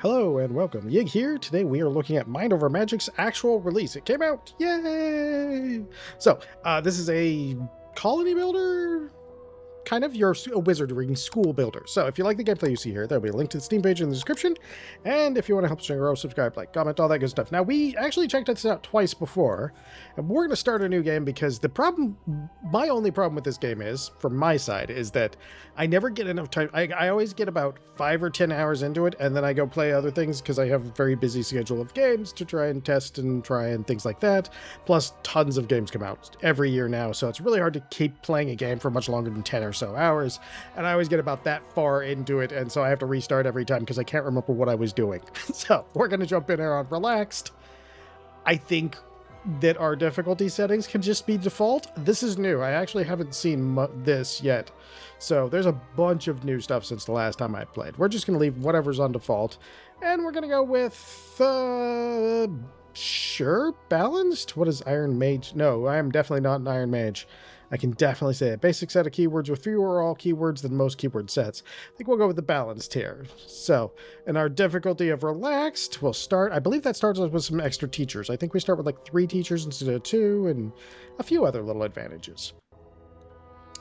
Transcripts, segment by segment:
Hello and welcome. Yig here. Today we are looking at Mind Over Magic's actual release. It came out. Yay! So, this is a colony builder, kind of your wizardry school builder. So if you like the gameplay you see here, there'll be a link to the Steam page in the description. And if you want to help us grow, subscribe, like, comment, all that good stuff. Now, we actually checked this out twice before, and we're going to start a new game because my only problem with this game is, from my side, is that I never get enough time. I always get about 5 or 10 hours into it, and then I go play other things because I have a very busy schedule of games to try and test and things like that. Plus, tons of games come out every year now, so it's really hard to keep playing a game for much longer than 10 or so hours, and I always get about that far into it, and so I have to restart every time because I can't remember what I was doing. So we're going to jump in here on relaxed. I think that our difficulty settings can just be default. This is new. I actually haven't seen this yet, so there's a bunch of new stuff since the last time I played. We're just going to leave whatever's on default, and we're going to go with sure, balanced. What is Iron Mage? No, I am definitely not an Iron Mage. I can definitely say it. Basic set of keywords with fewer all keywords than most keyword sets. I think we'll go with the balanced here. So, in our difficulty of relaxed, we'll start. I believe that starts with some extra teachers. I think we start with like 3 teachers instead of 2 and a few other little advantages.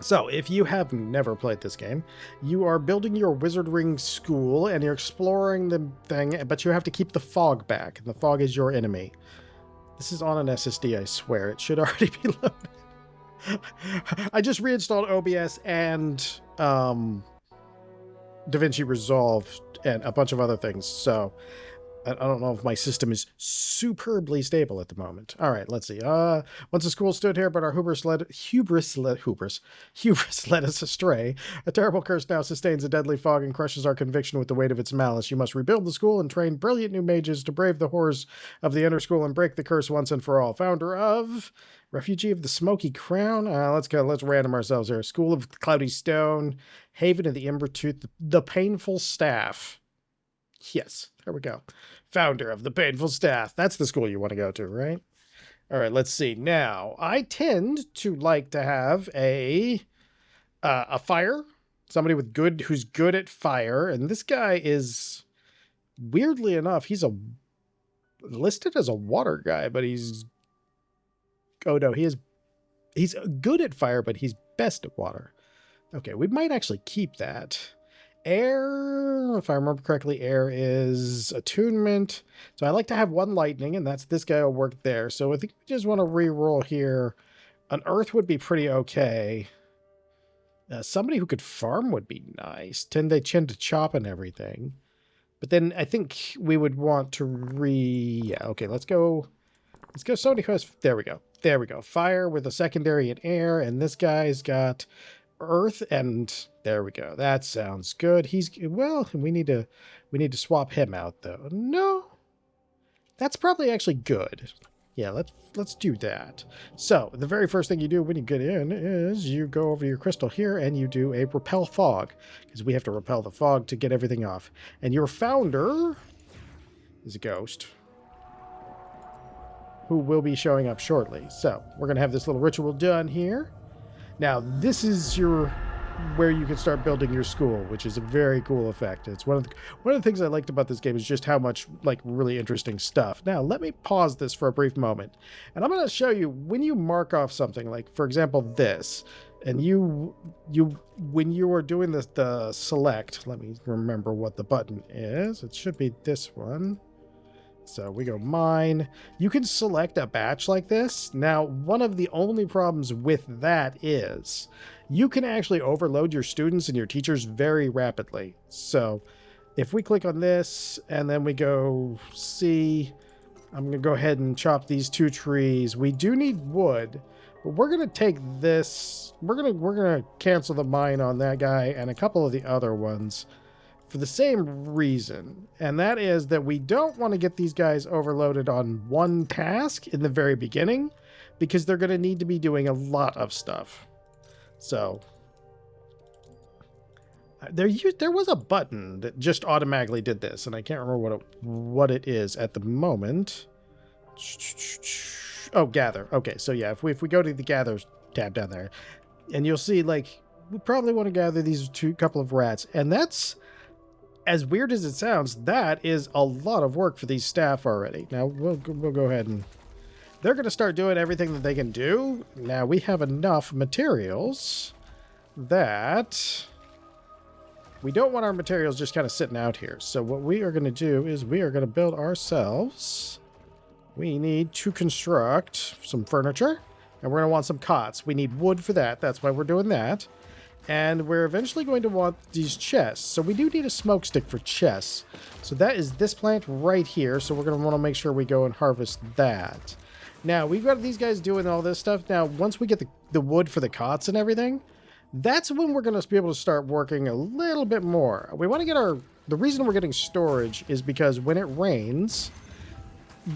So, if you have never played this game, you are building your wizardry school and you're exploring the thing, but you have to keep the fog back, and the fog is your enemy. This is on an SSD, I swear. It should already be loaded. I just reinstalled OBS and DaVinci Resolve and a bunch of other things, so I don't know if my system is superbly stable at the moment. All right, let's see. Once the school stood here, but our hubris led us astray. A terrible curse now sustains a deadly fog and crushes our conviction with the weight of its malice. You must rebuild the school and train brilliant new mages to brave the horrors of the Underschool and break the curse once and for all. Founder of Refugee of the Smoky Crown. Let's go. Let's random ourselves here. School of Cloudy Stone, Haven of the Ember Tooth, the Painful Staff. Yes, there we go. Founder of the Painful Staff. That's the school you want to go to, right? All right, let's see. Now, I tend to like to have a fire, somebody who's good at fire, and this guy is, weirdly enough, he's listed as a water guy, but he's good at fire, but he's best at water. Okay, we might actually keep that. Air, if I remember correctly, air is attunement. So I like to have 1 lightning, and this guy will work there. So I think we just want to re-roll here. An earth would be pretty okay. Somebody who could farm would be nice. They tend to chop and everything. But then I think we would want to yeah, okay, let's go somebody who has, there we go. Fire with a secondary in air, and this guy's got earth, and there we go. That sounds good. We need to swap him out though. No, that's probably actually good. Yeah, let's do that. So the very first thing you do when you get in is you go over your crystal here and you do a repel fog, because we have to repel the fog to get everything off. And your founder is a ghost who will be showing up shortly. So we're gonna have this little ritual done here. Now, this is where you can start building your school, which is a very cool effect. It's one of the things I liked about this game is just how much really interesting stuff. Now, let me pause this for a brief moment, and I'm going to show you when you mark off something, like for example this, and when you are doing the select. Let me remember what the button is. It should be this one. So we go mine. You can select a batch like this. Now, one of the only problems with that is you can actually overload your students and your teachers very rapidly. So if we click on this and then we go see, I'm going to go ahead and chop these 2 trees. We do need wood, but we're going to take this. We're going to cancel the mine on that guy and a couple of the other ones, for the same reason, and that is that we don't want to get these guys overloaded on one task in the very beginning, because they're going to need to be doing a lot of stuff. So there was a button that just automatically did this, and I can't remember what it is at the moment. Oh, gather. Okay, so yeah, if we go to the gather tab down there, and you'll see we probably want to gather these couple of rats, and that's as weird as it sounds, that is a lot of work for these staff already. Now, we'll go ahead and... They're going to start doing everything that they can do. Now, we have enough materials that... We don't want our materials just kind of sitting out here. So what we are going to do is we are going to build ourselves... We need to construct some furniture, and we're going to want some cots. We need wood for that. That's why we're doing that. And we're eventually going to want these chests. So we do need a smoke stick for chests. So that is this plant right here. So we're going to want to make sure we go and harvest that. Now, we've got these guys doing all this stuff. Now, once we get the wood for the cots and everything, that's when we're going to be able to start working a little bit more. We want to get our... The reason we're getting storage is because when it rains...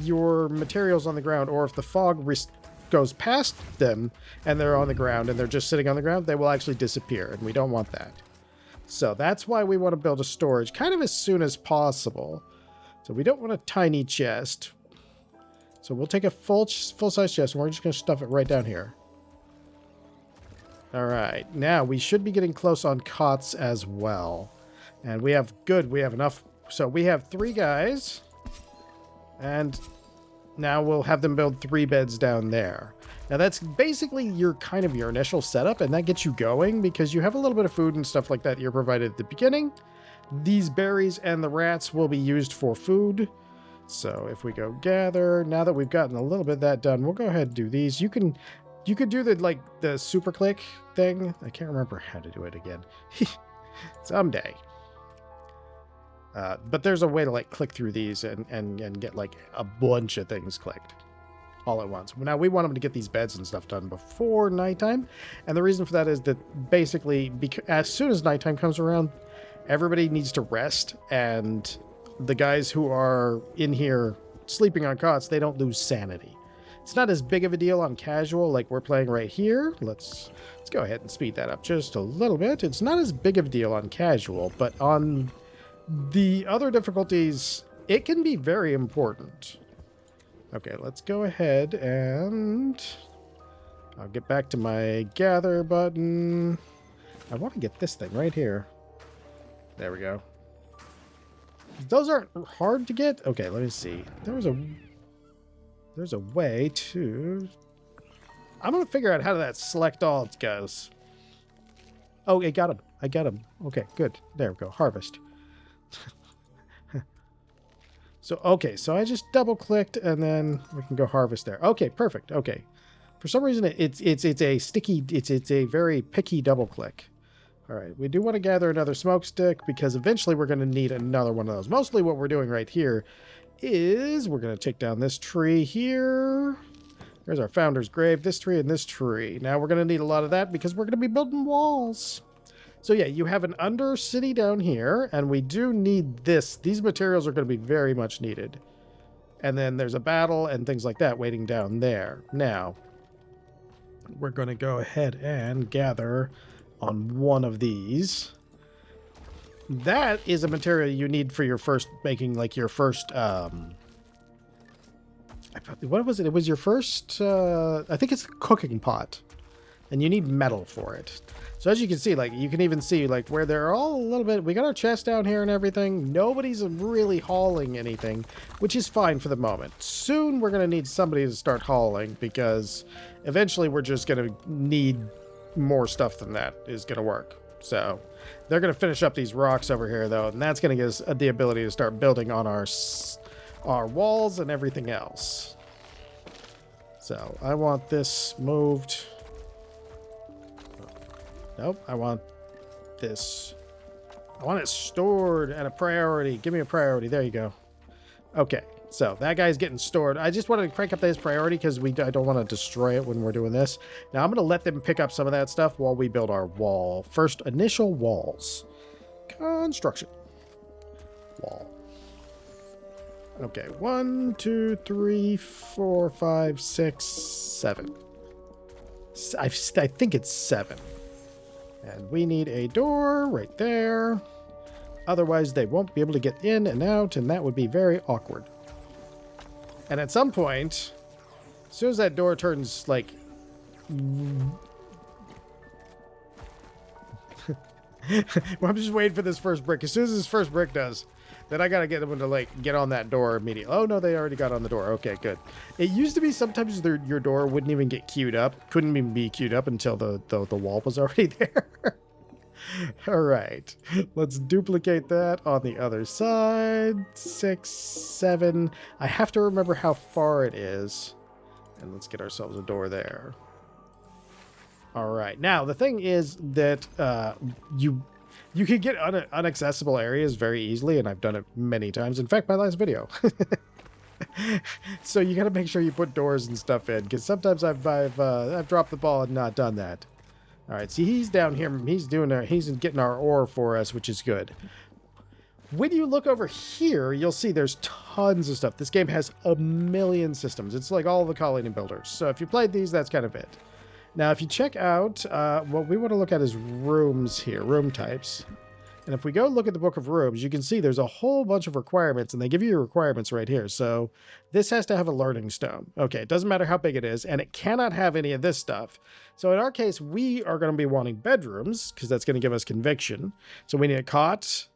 your materials on the ground, or if the fog goes past them and they're on the ground and they're just sitting on the ground, they will actually disappear, and we don't want that. So that's why we want to build a storage kind of as soon as possible. So we don't want a tiny chest. So we'll take a full-size chest, and we're just going to stuff it right down here. All right. Now, we should be getting close on cots as well. And we have enough. So we have 3 guys... And now we'll have them build 3 beds down there. Now that's basically your initial setup, and that gets you going because you have a little bit of food and stuff like that you're provided at the beginning. These berries and the rats will be used for food. So if we go gather, now that we've gotten a little bit of that done, we'll go ahead and do these. You can do the super click thing. I can't remember how to do it again. Someday. But there's a way to click through these and get a bunch of things clicked all at once. Now we want them to get these beds and stuff done before nighttime. And the reason for that is that basically as soon as nighttime comes around, everybody needs to rest. And the guys who are in here sleeping on cots, they don't lose sanity. It's not as big of a deal on casual like we're playing right here. Let's go ahead and speed that up just a little bit. It's not as big of a deal on casual, but on... the other difficulties, it can be very important. Okay, let's go ahead and... I'll get back to my gather button. I want to get this thing right here. There we go. Those aren't hard to get. Okay, let me see. There's a way to... I'm going to figure out how that select all goes. Oh, I got him. I got him. Okay, good. There we go. Harvest. So I just double clicked and then we can go harvest there. Okay, perfect. Okay. For some reason it's a sticky, it's a very picky double click. All right, we do want to gather another smoke stick because eventually we're going to need another one of those. Mostly what we're doing right here is we're going to take down this tree here. There's our founder's grave, this tree and this tree. Now we're going to need a lot of that because we're going to be building walls. So yeah, you have an undercity down here, and we do need this. These materials are going to be very much needed. And then there's a battle and things like that waiting down there. Now, we're going to go ahead and gather on one of these. That is a material you need for your first, making your first, what was it? It was your first, I think it's a cooking pot. And you need metal for it. So as you can see, you can even see, where they're all a little bit... We got our chest down here and everything. Nobody's really hauling anything, which is fine for the moment. Soon we're going to need somebody to start hauling, because eventually we're just going to need more stuff than that is going to work. So they're going to finish up these rocks over here, though, and that's going to give us the ability to start building on our walls and everything else. So I want this moved... Nope, I want this. I want it stored at a priority. Give me a priority. There you go. Okay, so that guy's getting stored. I just wanted to crank up his priority because I don't want to destroy it when we're doing this. Now I'm going to let them pick up some of that stuff while we build our wall. First, initial walls. Construction. Wall. Okay, 1, 2, 3, 4, 5, 6, 7. I think it's 7. And we need a door right there. Otherwise, they won't be able to get in and out, and that would be very awkward. And at some point, as soon as that door turns, Well, I'm just waiting for this first brick. As soon as this first brick does, then I gotta get them to like get on that door immediately. Oh no, they already got on the door. Okay, good. It used to be sometimes your door wouldn't even get queued up, couldn't even be queued up until the wall was already there. All right, let's duplicate that on the other side. 6, 7. I have to remember how far it is, and let's get ourselves a door there. All right. Now, the thing is that you can get inaccessible areas very easily, and I've done it many times. In fact, my last video. So you got to make sure you put doors and stuff in, because sometimes I've dropped the ball and not done that. All right. See, he's down here. He's getting our ore for us, which is good. When you look over here, you'll see there's tons of stuff. This game has a million systems. It's like all the colony builders. So if you played these, that's kind of it. Now, if you check out, what we want to look at is rooms here, room types. And if we go look at the book of rooms, you can see there's a whole bunch of requirements, and they give you your requirements right here. So this has to have a learning stone. Okay, it doesn't matter how big it is, and it cannot have any of this stuff. So in our case, we are going to be wanting bedrooms, because that's going to give us conviction. So we need a cot,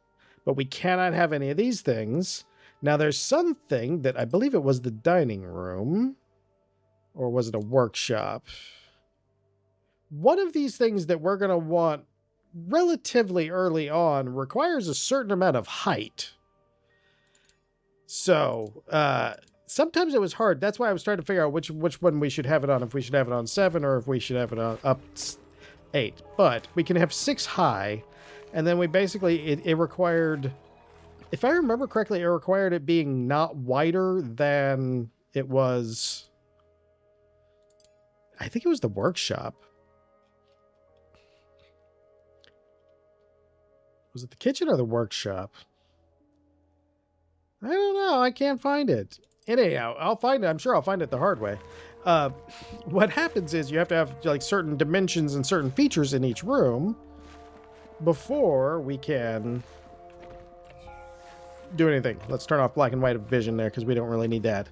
but we cannot have any of these things. Now, there's something that I believe it was the dining room, or was it a workshop? One of these things that we're going to want relatively early on requires a certain amount of height. So, sometimes it was hard. That's why I was trying to figure out which one we should have it on. If we should have it on 7 or if we should have it on up 8. But we can have 6 high. And then we basically, it required, if I remember correctly, it required it being not wider than it was, I think it was the workshop. Was it the kitchen or the workshop? I don't know. I can't find it. Anyhow, I'll find it. I'm sure I'll find it the hard way. What happens is you have to have like certain dimensions and certain features in each room before we can do anything. Let's turn off black and white vision there because we don't really need that.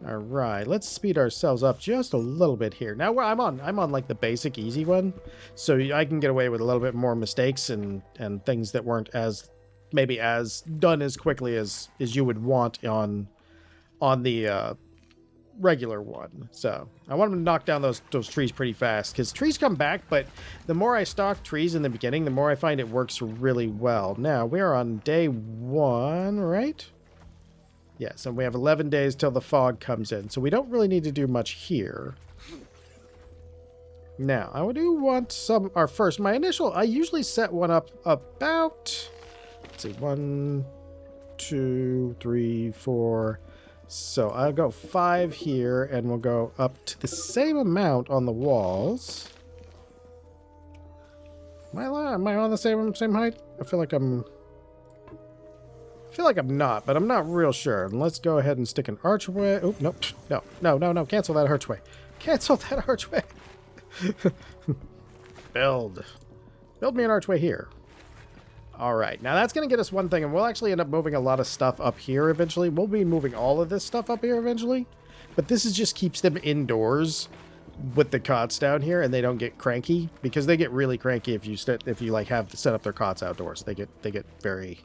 All right, let's speed ourselves up just a little bit here. Now I'm on like the basic easy one, so I can get away with a little bit more mistakes and things that weren't as maybe as done as quickly as you would want on the regular one. So I want them to knock down those trees pretty fast because trees come back, but the more I stock trees in the beginning, the more I find it works really well. Now we are on day 1, right? Yes, and we have 11 days till the fog comes in, so we don't really need to do much here. Now, I do want my initial, I usually set one up about, let's see, 1, 2, 3, 4. So I'll go 5 here, and we'll go up to the same amount on the walls. Am I on the same height? I feel like I'm not, but I'm not real sure. And let's go ahead and stick an archway. Oh, nope. No. Cancel that archway. Cancel that archway. Build me an archway here. All right. Now that's going to get us one thing, and we'll actually end up moving a lot of stuff up here eventually. We'll be moving all of this stuff up here eventually, but this is just keeps them indoors with the cots down here, and they don't get cranky because they get really cranky if you like have to set up their cots outdoors. They get very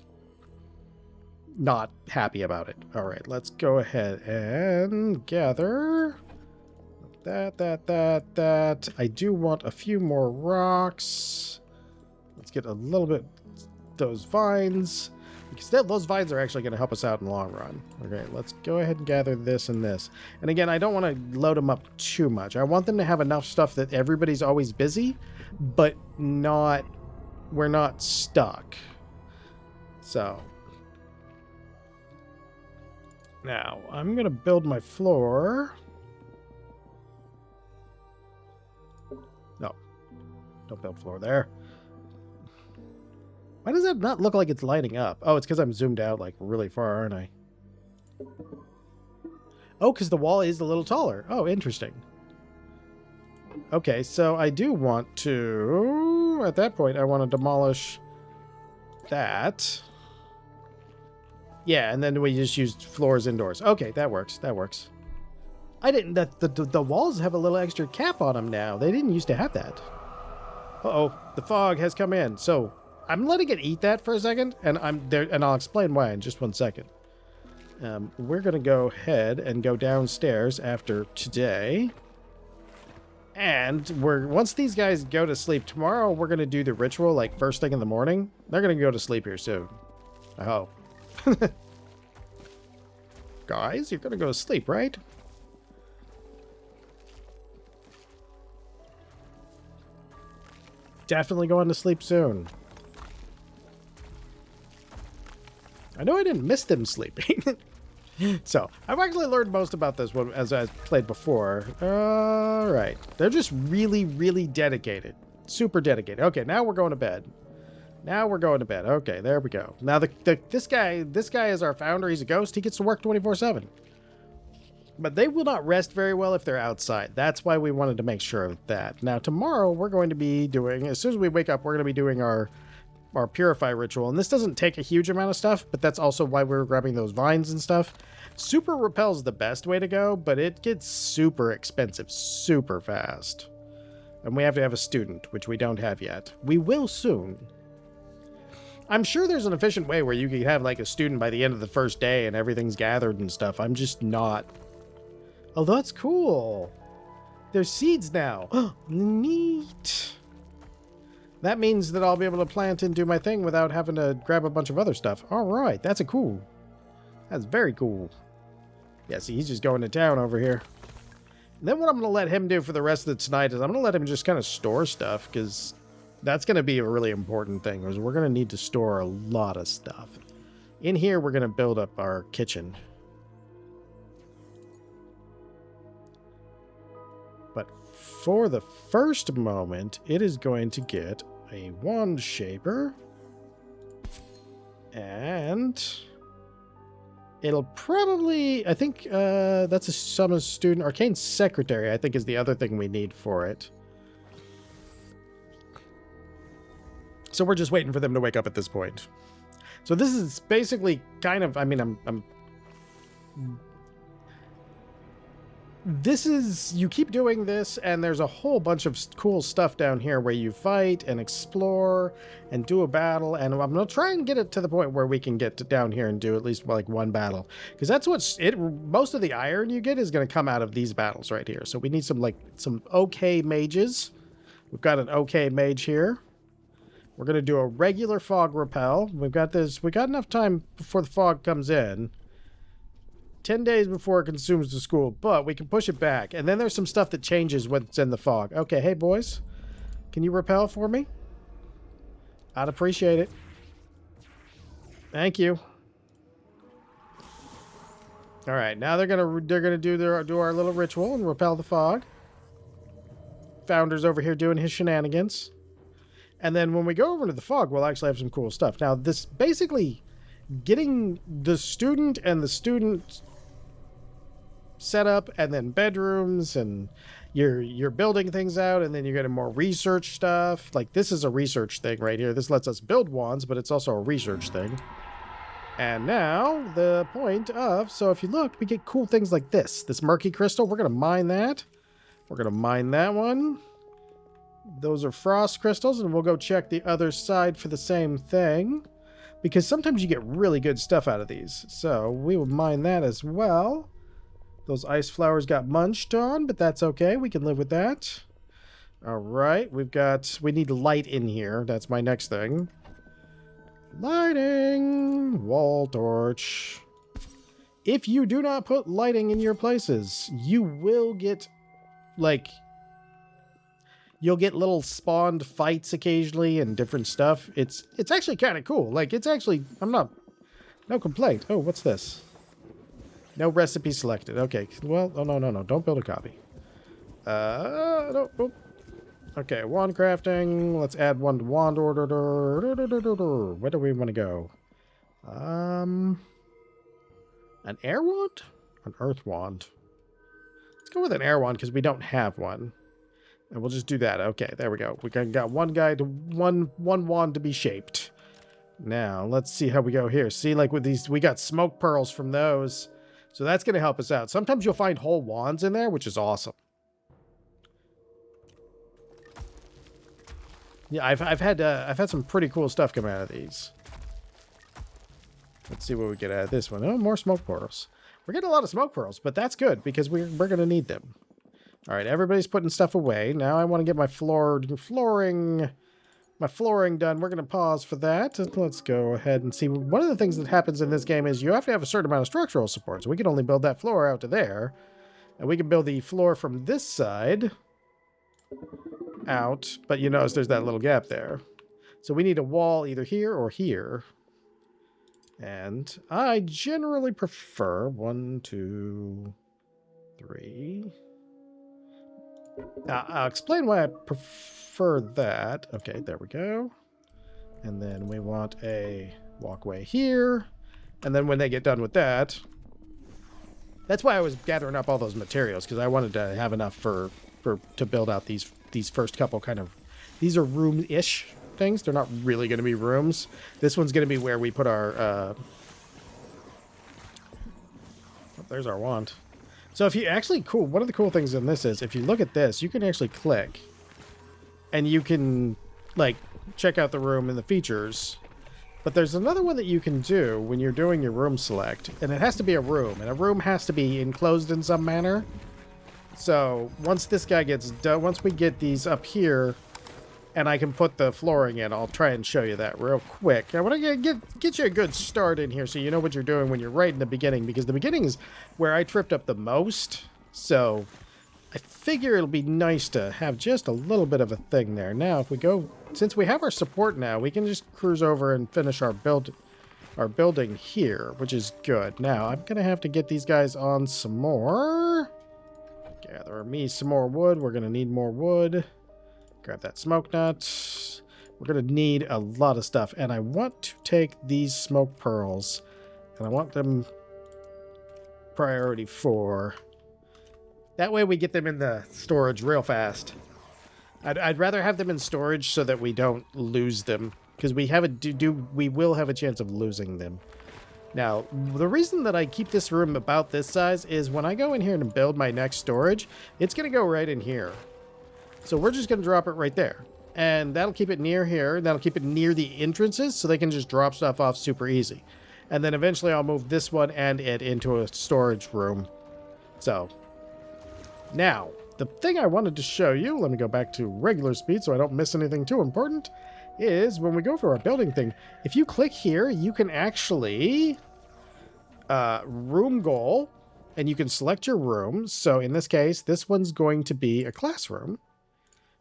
not happy about it. All right, let's go ahead and gather that. I do want a few more rocks. Let's get a little bit those vines because those vines are actually going to help us out in the long run. Okay, let's go ahead and gather this and this. And again, I don't want to load them up too much. I want them to have enough stuff that everybody's always busy, but we're not stuck. So now, I'm going to build my floor. No. Don't build floor there. Why does that not look like it's lighting up? Oh, it's because I'm zoomed out like really far, aren't I? Oh, because the wall is a little taller. Oh, interesting. Okay, so I do want to... At that point, I want to demolish that. Yeah, and then we just used floors indoors. Okay, that works. I didn't... The walls have a little extra cap on them now. They didn't used to have that. Uh-oh, the fog has come in. So, I'm letting it eat that for a second, and I'm there, and I'll explain why in just 1 second. We're gonna go ahead and go downstairs after today. And once these guys go to sleep tomorrow, we're gonna do the ritual like first thing in the morning. They're gonna go to sleep here soon. I hope. Guys, you're gonna go to sleep, right? Definitely going to sleep soon. I know I didn't miss them sleeping. So, I've actually learned most about this one as I played before. Alright. They're just really, really dedicated. Super dedicated. Okay, now we're going to bed. Now we're going to bed. Okay, there we go. Now, this guy is our founder. He's a ghost. He gets to work 24/7. But they will not rest very well if they're outside. That's why we wanted to make sure of that. Now, tomorrow, we're going to be doing, as soon as we wake up, we're going to be doing our purify ritual. And this doesn't take a huge amount of stuff, but that's also why we're grabbing those vines and stuff. Super repel's the best way to go, but it gets super expensive super fast. And we have to have a student, which we don't have yet. We will soon. I'm sure there's an efficient way where you could have like a student by the end of the first day and everything's gathered and stuff. I'm just not. Oh, that's cool. There's seeds now. Neat. That means that I'll be able to plant and do my thing without having to grab a bunch of other stuff. All right, that's cool. That's very cool. Yeah, see, he's just going to town over here. And then what I'm going to let him do for the rest of tonight is I'm going to let him just kind of store stuff, because that's going to be a really important thing, because we're going to need to store a lot of stuff. In here, we're going to build up our kitchen. But for the first moment, it is going to get a wand shaper. And it'll probably, I think that's a summon student. Arcane secretary, I think, is the other thing we need for it. So we're just waiting for them to wake up at this point. So this is basically kind of, I mean, this is, you keep doing this, and there's a whole bunch of cool stuff down here where you fight and explore and do a battle, and I'm going to try and get it to the point where we can get down here and do at least like one battle, because that's what's it. Most of the iron you get is going to come out of these battles right here, so we need some okay mages. We've got an okay mage here. We're going to do a regular fog repel. We got enough time before the fog comes in. 10 days before it consumes the school, but we can push it back. And then there's some stuff that changes when it's in the fog. Okay, hey boys, can you repel for me? I'd appreciate it. Thank you. All right, now they're gonna do our little ritual and repel the fog. Founder's over here doing his shenanigans. And then when we go over to the fog, we'll actually have some cool stuff. Now, this basically getting the student and the student setup, and then bedrooms, and you're building things out, and then you're getting more research stuff. Like, this is a research thing right here. This lets us build wands, but it's also a research thing. And now the point of, so if you look, we get cool things like this murky crystal. We're gonna mine that. We're gonna mine that one. Those are frost crystals, and we'll go check the other side for the same thing, because sometimes you get really good stuff out of these. So we will mine that as well. Those ice flowers got munched on, but that's okay. We can live with that. All right, we need light in here. That's my next thing. Lighting. Wall torch. If you do not put lighting in your places, you will get, like, you'll get little spawned fights occasionally and different stuff. It's actually kind of cool. Like, it's actually, no complaint. Oh, what's this? No recipe selected. Okay. Well, oh, no. Don't build a copy. No. Oh. Okay, wand crafting. Let's add one to wand order. Where do we want to go? An air wand? An earth wand. Let's go with an air wand because we don't have one. And we'll just do that. Okay, there we go. We got one wand to be shaped. Now, let's see how we go here. See, like with these, we got smoke pearls from those. So that's going to help us out. Sometimes you'll find whole wands in there, which is awesome. Yeah, I've had some pretty cool stuff come out of these. Let's see what we get out of this one. Oh, more smoke portals. We're getting a lot of smoke pearls, but that's good because we're going to need them. All right, everybody's putting stuff away. Now I want to get my flooring done. We're going to pause for that. Let's go ahead and see. One of the things that happens in this game is you have to have a certain amount of structural support. So we can only build that floor out to there. And we can build the floor from this side out. But you notice there's that little gap there. So we need a wall either here or here. And I generally prefer 1, 2, 3. I'll explain why I prefer that. Okay, there we go. And then we want a walkway here. And then when they get done with that, that's why I was gathering up all those materials, because I wanted to have enough to build out these first couple kind of, these are room-ish things. They're not really going to be rooms. This one's going to be where we put our, oh, there's our wand. So if you actually, one of the cool things in this is, if you look at this, you can actually click and you can, like, check out the room and the features. But there's another one that you can do when you're doing your room select, and it has to be a room, and a room has to be enclosed in some manner. So once this guy gets done, once we get these up here, and I can put the flooring in, I'll try and show you that real quick. I want to get you a good start in here so you know what you're doing when you're right in the beginning, because the beginning is where I tripped up the most. So I figure it'll be nice to have just a little bit of a thing there. Now, if we go, since we have our support now, we can just cruise over and finish our building here, which is good. Now, I'm going to have to get these guys on some more. Gather me some more wood. We're going to need more wood. Grab that smoke nut. We're going to need a lot of stuff. And I want to take these smoke pearls, and I want them priority 4. That way we get them in the storage real fast. I'd rather have them in storage so that we don't lose them, because we will have a chance of losing them. Now, the reason that I keep this room about this size is when I go in here and build my next storage, it's going to go right in here. So we're just going to drop it right there. And that'll keep it near here. That'll keep it near the entrances so they can just drop stuff off super easy. And then eventually I'll move this one and it into a storage room. So, now, the thing I wanted to show you, let me go back to regular speed so I don't miss anything too important, is when we go for our building thing, if you click here, you can actually room goal, and you can select your room. So in this case, this one's going to be a classroom.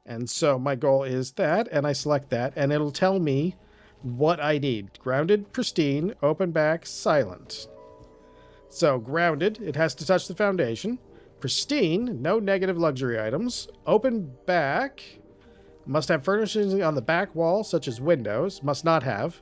And so my goal is that, and I select that, and it'll tell me what I need. Grounded, pristine, open back, silent. So grounded, it has to touch the foundation. Pristine, no negative luxury items. Open back, must have furnishings on the back wall, such as windows, must not have.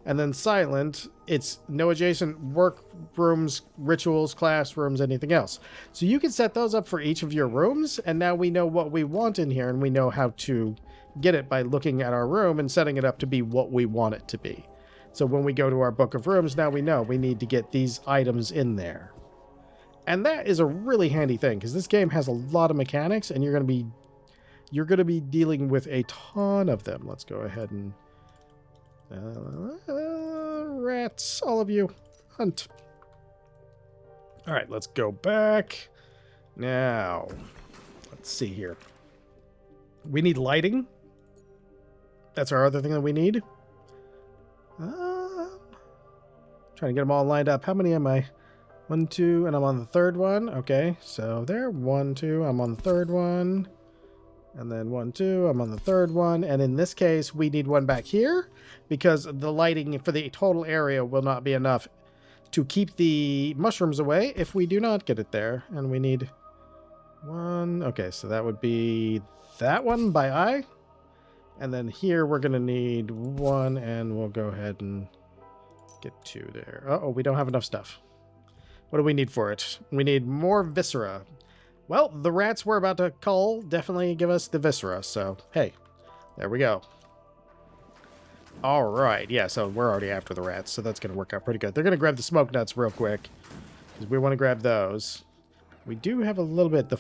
And then silent, it's no adjacent work rooms, rituals, classrooms, anything else. So you can set those up for each of your rooms, and now we know what we want in here, and we know how to get it by looking at our room and setting it up to be what we want it to be. So when we go to our book of rooms, now we know we need to get these items in there. And that is a really handy thing, because this game has a lot of mechanics, and you're going to be dealing with a ton of them. Let's go ahead and rats, all of you, hunt. All right, let's go back. Now, let's see here. We need lighting. That's our other thing that we need. Trying to get them all lined up. How many am I? 1, 2, and I'm on the third one. Okay, so there. 1, 2, I'm on the third one. And then 1, 2, I'm on the third one. And in this case, we need one back here because the lighting for the total area will not be enough to keep the mushrooms away if we do not get it there. And we need 1. Okay, so that would be that one by eye. And then here we're going to need 1, and we'll go ahead and get 2 there. Uh-oh, we don't have enough stuff. What do we need for it? We need more viscera. Well, the rats we're about to cull definitely give us the viscera, so hey, there we go. All right, yeah, so we're already after the rats, so that's going to work out pretty good. They're going to grab the smoke nuts real quick, because we want to grab those. We do have a little bit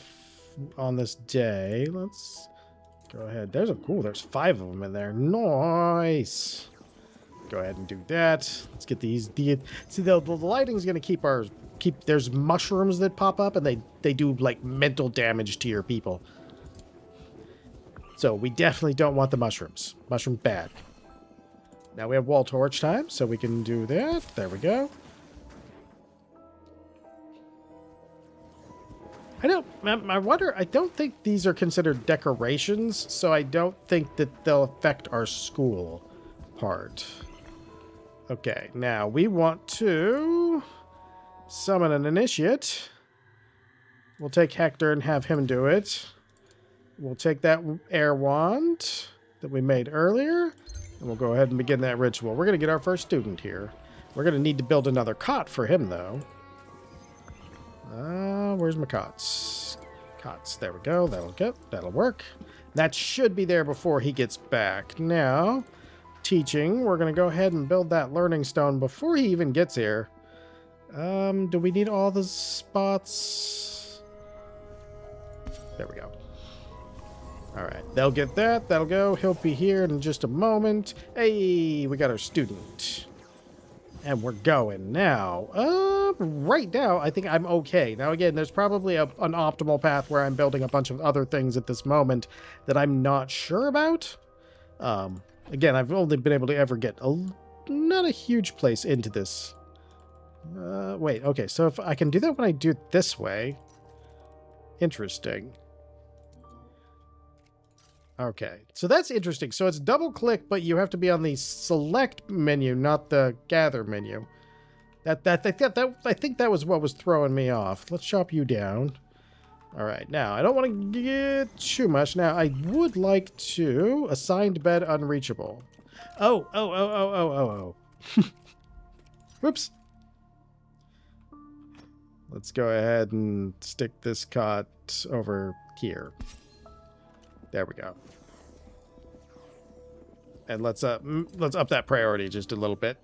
on this day. Let's Go ahead. There's 5 of them in there. Nice. Go ahead and do that. Let's get these. See, the lighting's going to there's mushrooms that pop up, and they do, like, mental damage to your people. So we definitely don't want the mushrooms. Mushroom bad. Now we have wall torch time, so we can do that. There we go. I wonder, I don't think these are considered decorations, so I don't think that they'll affect our school part. Okay, now we want to summon an initiate. We'll take Hector and have him do it. We'll take that air wand that we made earlier, and we'll go ahead and begin that ritual. We're going to get our first student here. We're going to need to build another cot for him, though. Where's my cots? Cots, there we go. That'll work. That should be there before he gets back. Now, teaching, we're going to go ahead and build that learning stone before he even gets here. Do we need all the spots? There we go. All right, they'll get that. That'll go. He'll be here in just a moment. Hey, we got our student. And we're going now. Right now, I think I'm okay. Now, again, there's probably an optimal path where I'm building a bunch of other things at this moment that I'm not sure about. Again, I've only been able to ever get not a huge place into this. Wait, okay, so if I can do that when I do it this way. Interesting. Okay, so that's interesting. So it's double click, but you have to be on the select menu, not the gather menu. I think that was what was throwing me off. Let's chop you down. All right, now I don't want to get too much. Now I would like to assigned bed unreachable. Oh. Whoops. Let's go ahead and stick this cot over here. There we go. And let's up that priority just a little bit.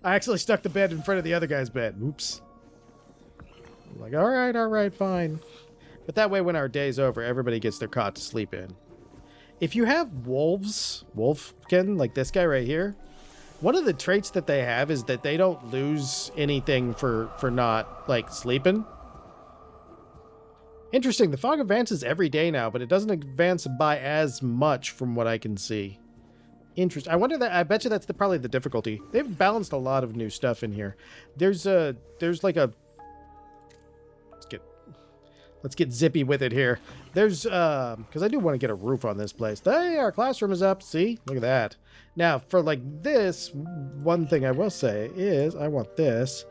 I actually stuck the bed in front of the other guy's bed. Oops. I'm like, all right, fine. But that way, when our day's over, everybody gets their cot to sleep in. If you have wolfkin, like this guy right here, one of the traits that they have is that they don't lose anything for not, like, sleeping. Interesting, the fog advances every day now, but it doesn't advance by as much from what I can see. Interesting. I bet you that's probably the difficulty. They've balanced a lot of new stuff in here. There's like a... Let's get zippy with it here. There's, because I do want to get a roof on this place. Hey, our classroom is up. See? Look at that. Now, for like this, one thing I will say is I want this,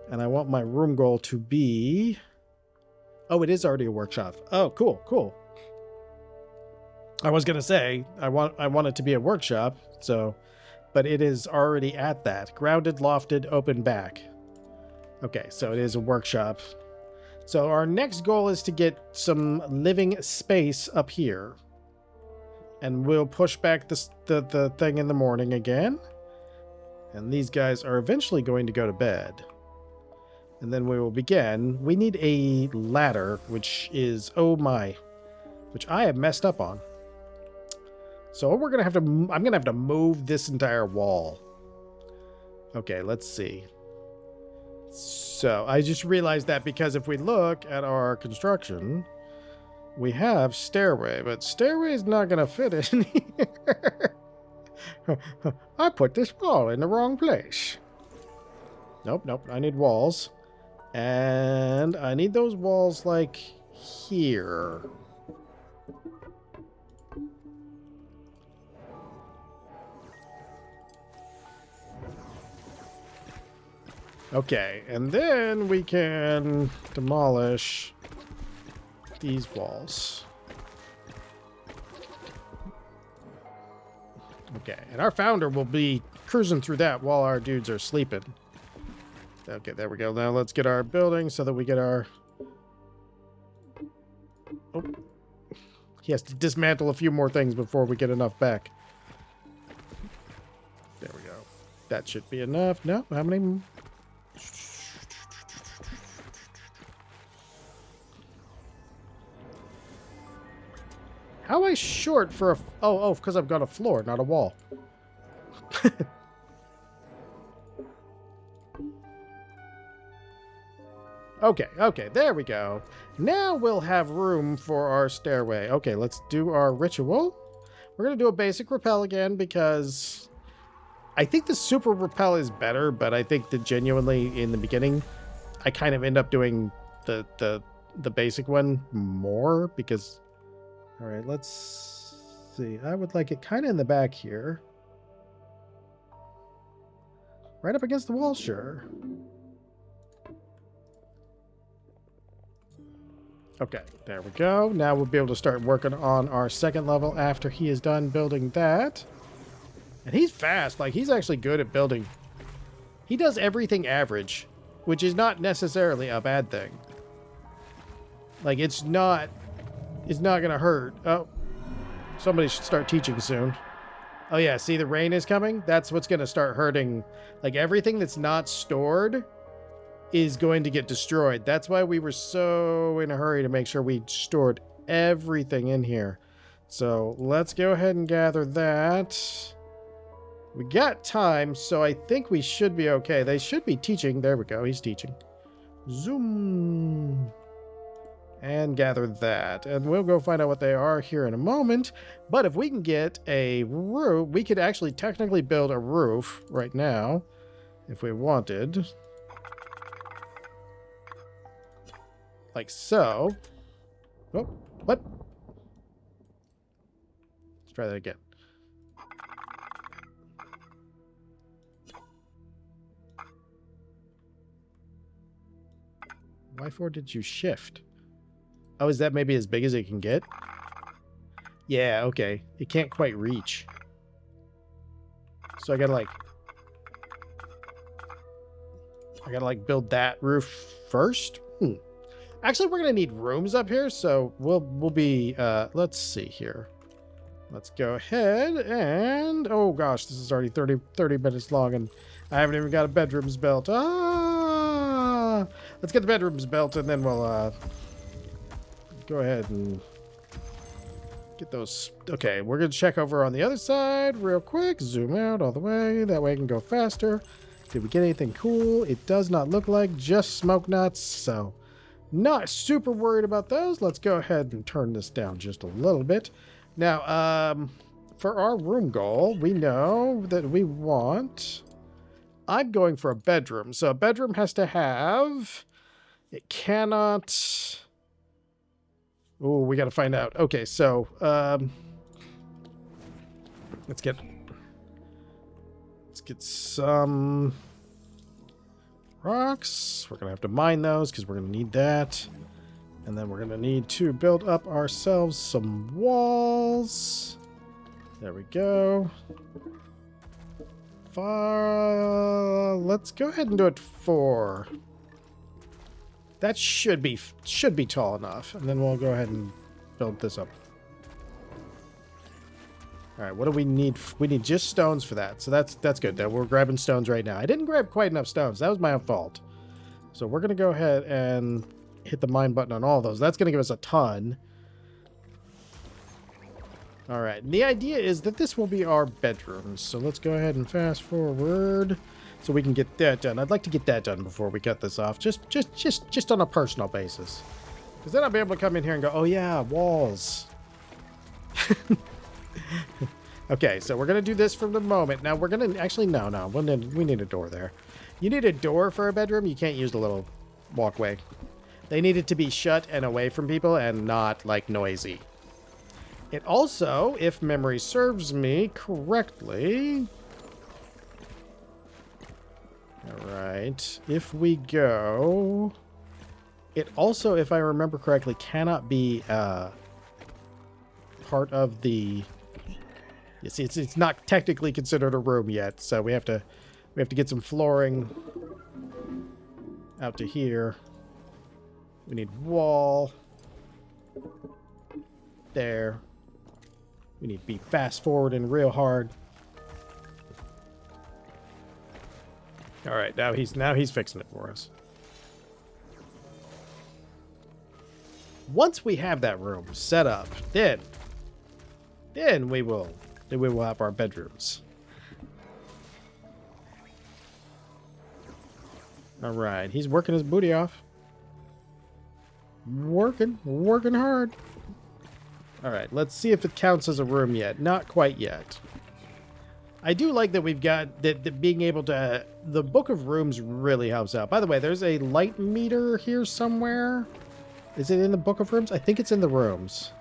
and I want my room goal to be... Oh, it is already a workshop. Oh, cool. I was gonna say I want it to be a workshop, so, but it is already at that. Grounded, lofted, open back. Okay, so it is a workshop. So our next goal is to get some living space up here, and we'll push back the thing in the morning again. And these guys are eventually going to go to bed. And then we will begin. We need a ladder, which is, which I have messed up on. So I'm going to have to move this entire wall. Okay, let's see. So I just realized that because if we look at our construction, we have stairway, but stairway is not going to fit in here. I put this wall in the wrong place. Nope. I need walls. And I need those walls, like, here. Okay, and then we can demolish these walls. Okay, and our founder will be cruising through that while our dudes are sleeping. Okay, there we go. Now let's get our building so that we get our... Oh. He has to dismantle a few more things before we get enough back. There we go. That should be enough. No, how many... How am I short for a... Oh, because I've got a floor, not a wall. Okay, there we go. Now we'll have room for our stairway. Okay, let's do our ritual. We're going to do a basic rappel again because I think the super rappel is better, but I think that genuinely in the beginning, I kind of end up doing the basic one more because... All right, let's see. I would like it kind of in the back here. Right up against the wall, sure. Okay, there we go. Now we'll be able to start working on our second level after he is done building that. And he's fast. Like, he's actually good at building. He does everything average, which is not necessarily a bad thing. Like, it's not going to hurt. Oh, somebody should start teaching soon. Oh, yeah, see, the rain is coming? That's what's going to start hurting. Like, everything that's not stored is going to get destroyed. That's why we were so in a hurry to make sure we stored everything in here. So let's go ahead and gather that. We got time, so I think we should be okay. They should be teaching. There we go. He's teaching. Zoom. And gather that. And we'll go find out what they are here in a moment. But if we can get a roof, we could actually technically build a roof right now if we wanted. Like so. Oh, what? Let's try that again. Why for did you shift? Oh, is that maybe as big as it can get? Yeah, okay. It can't quite reach. So I gotta like build that roof first? Actually, we're gonna need rooms up here, so we'll be let's see here. Let's go ahead and oh gosh, this is already 30 minutes long and I haven't even got a bedrooms built. Let's get the bedrooms built and then we'll go ahead and get those. Okay, we're gonna check over on the other side real quick. Zoom out all the way. That way I can go faster. Did we get anything cool? It does not look like, just smoke nuts, so not super worried about those. Let's go ahead and turn this down just a little bit. Now, for our room goal, we know that we want... I'm going for a bedroom. So a bedroom has to have... It cannot... Oh, we got to find out. Okay, so... Let's get some... rocks. We're going to have to mine those because we're going to need that. And then we're going to need to build up ourselves some walls. There we go. Let's go ahead and do it 4. That should be tall enough. And then we'll go ahead and build this up. All right, what do we need? We need just stones for that. So that's good. We're grabbing stones right now. I didn't grab quite enough stones. That was my own fault. So we're going to go ahead and hit the mine button on all of those. That's going to give us a ton. All right. And the idea is that this will be our bedrooms. So let's go ahead and fast forward so we can get that done. I'd like to get that done before we cut this off. Just on a personal basis. Because then I'll be able to come in here and go, oh yeah, walls. Okay, so we're going to do this for the moment. Now we're going to... Actually, no. We need a door there. You need a door for a bedroom. You can't use the little walkway. They need it to be shut and away from people and not, like, noisy. It also, if memory serves me correctly... Alright, if we go... It also, if I remember correctly, cannot be part of the... You see, it's not technically considered a room yet, so we have to get some flooring out to here. We need wall. There. We need to be fast forwarding real hard. All right, now he's fixing it for us. Once we have that room set up, then Then we will have our bedrooms. All right, he's working his booty off. Working hard. All right, let's see if it counts as a room yet. Not quite yet. I do like that we've got that being able to... The Book of Rooms really helps out. By the way, there's a light meter here somewhere. Is it in the Book of Rooms? I think it's in the rooms.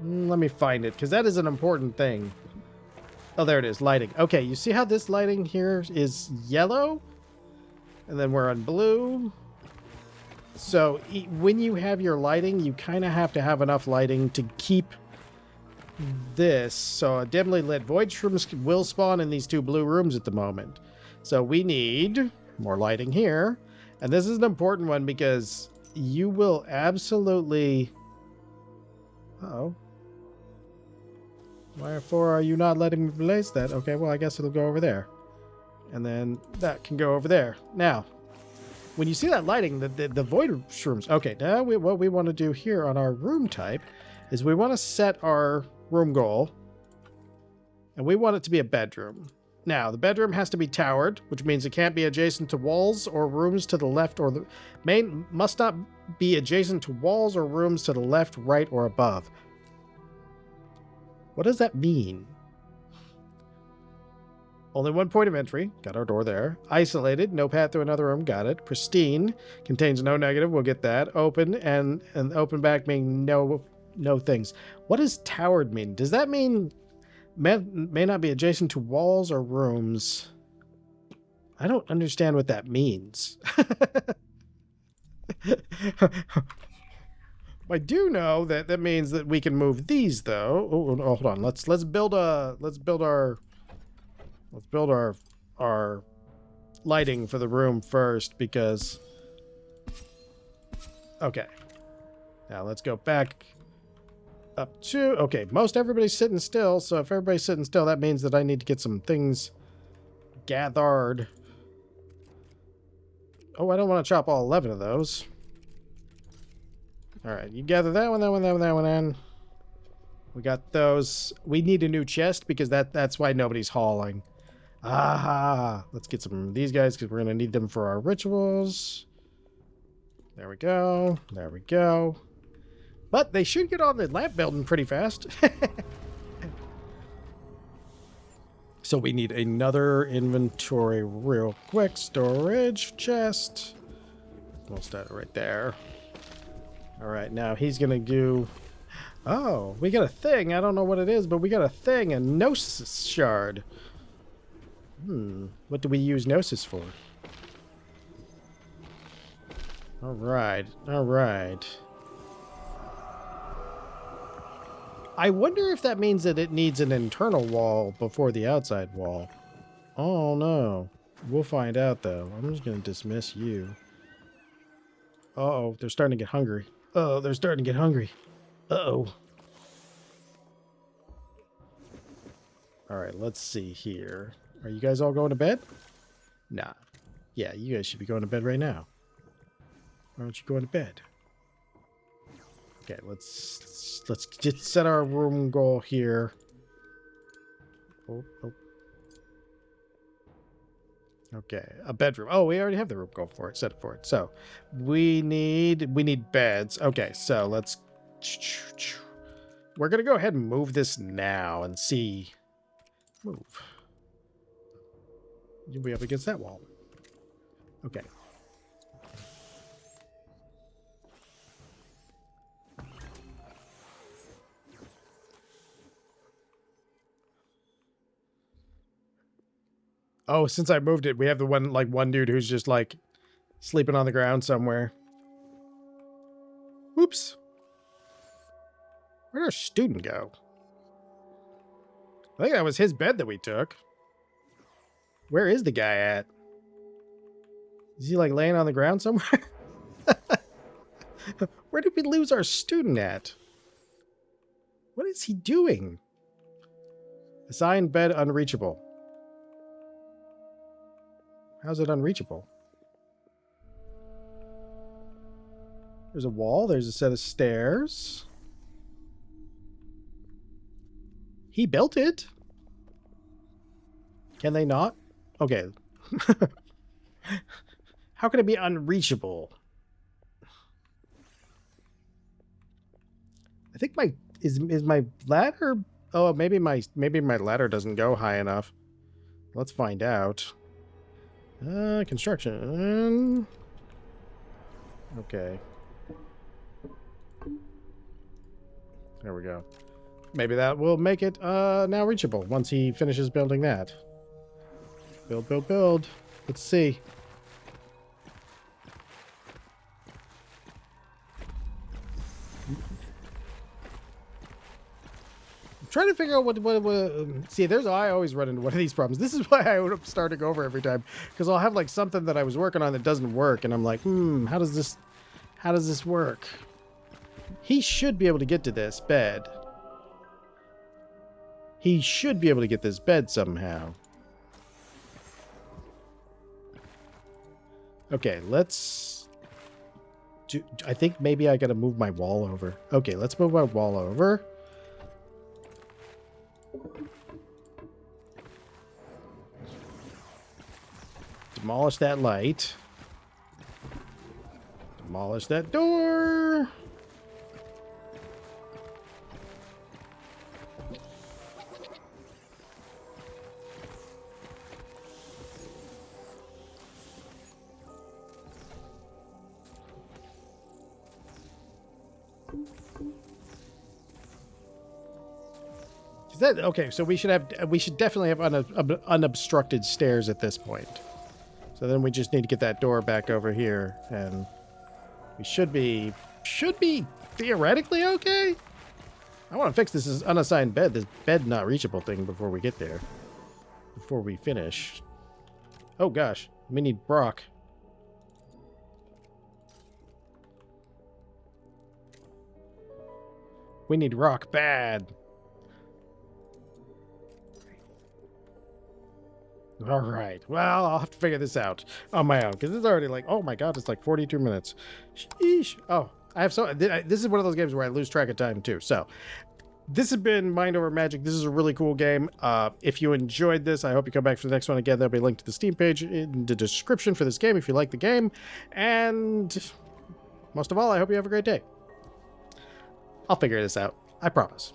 Let me find it, because that is an important thing. Oh, there it is, lighting. Okay, you see how this lighting here is yellow? And then we're on blue. So when you have your lighting, you kind of have to have enough lighting to keep this. So a dimly lit void shrooms will spawn in these 2 blue rooms at the moment. So we need more lighting here. And this is an important one because you will absolutely... Uh-oh. Wherefore are you not letting me place that? Okay, well, I guess it'll go over there. And then that can go over there. Now, when you see that lighting, the void shrooms... Okay, now what we want to do here on our room type is we want to set our room goal. And we want it to be a bedroom. Now, the bedroom has to be towered, which means it can't be adjacent to walls or rooms to the left or the... Must not be adjacent to walls or rooms to the left, right, or above. What does that mean? Only 1 point of entry. Got our door there. Isolated. No path to another room. Got it. Pristine. Contains no negative. We'll get that. Open and open back meaning no things. What does towered mean? Does that mean may not be adjacent to walls or rooms? I don't understand what that means. I do know that means that we can move these though. Oh, hold on. Let's build our lighting for the room first because... Okay. Now let's go back up to... Okay, most everybody's sitting still, so if everybody's sitting still, that means that I need to get some things gathered. Oh, I don't want to chop all 11 of those. Alright, you gather that one in. We got those. We need a new chest because that's why nobody's hauling. Aha! Let's get some of these guys because we're going to need them for our rituals. There we go. There we go. But they should get on the lamp building pretty fast. So we need another inventory real quick. Storage chest. We'll start it right there. Alright, now he's going to do... Oh, we got a thing. I don't know what it is, but we got a thing. A Gnosis shard. What do we use Gnosis for? Alright, alright. I wonder if that means that it needs an internal wall before the outside wall. Oh no. We'll find out though. I'm just going to dismiss you. Uh-oh, they're starting to get hungry. Uh-oh, they're starting to get hungry. Uh-oh. Alright, let's see here. Are you guys all going to bed? Nah. Yeah, you guys should be going to bed right now. Why don't you go to bed? Okay, let's just set our room goal here. Oh. Okay, a bedroom. Oh, we already have the room goal for it. Set it for it. So we need beds. Okay, so let's... We're gonna go ahead and move this now and see. Move. You'll be up against that wall. Okay. Oh, since I moved it, we have the one dude who's just like sleeping on the ground somewhere. Oops. Where'd our student go? I think that was his bed that we took. Where is the guy at? Is he like laying on the ground somewhere? Where did we lose our student at? What is he doing? Assigned bed unreachable. How's it unreachable? There's a wall. There's a set of stairs. He built it. Can they not? Okay. How can it be unreachable? I think my is my ladder. Oh, maybe my ladder doesn't go high enough. Let's find out. Construction. Okay. There we go. Maybe that will make it now reachable once he finishes building that. Build, build, build. Let's see. I'm trying to figure out what see, I always run into one of these problems. This is why I end up starting over every time, because I'll have like something that I was working on that doesn't work, and I'm like, how does this work? He should be able to get to this bed. He should be able to get this bed somehow. Okay, let's do... I think maybe I gotta move my wall over. Okay, let's move my wall over. Demolish that light. Demolish that door. Is that okay? So we should definitely have unobstructed stairs at this point. So then we just need to get that door back over here, and we should be theoretically okay. I want to fix this unassigned bed, this bed not reachable thing before we get there, before we finish. Oh gosh, we need Brock. We need rock bad. All right. Well, I'll have to figure this out on my own, because it's already like, oh my god, it's like 42 minutes. Sheesh. Oh, this is one of those games where I lose track of time too. So this has been Mind Over Magic. This is a really cool game. If you enjoyed this, I hope you come back for the next one. Again, there'll be a link to the Steam page in the description for this game if you like the game. And most of all, I hope you have a great day. I'll figure this out. I promise.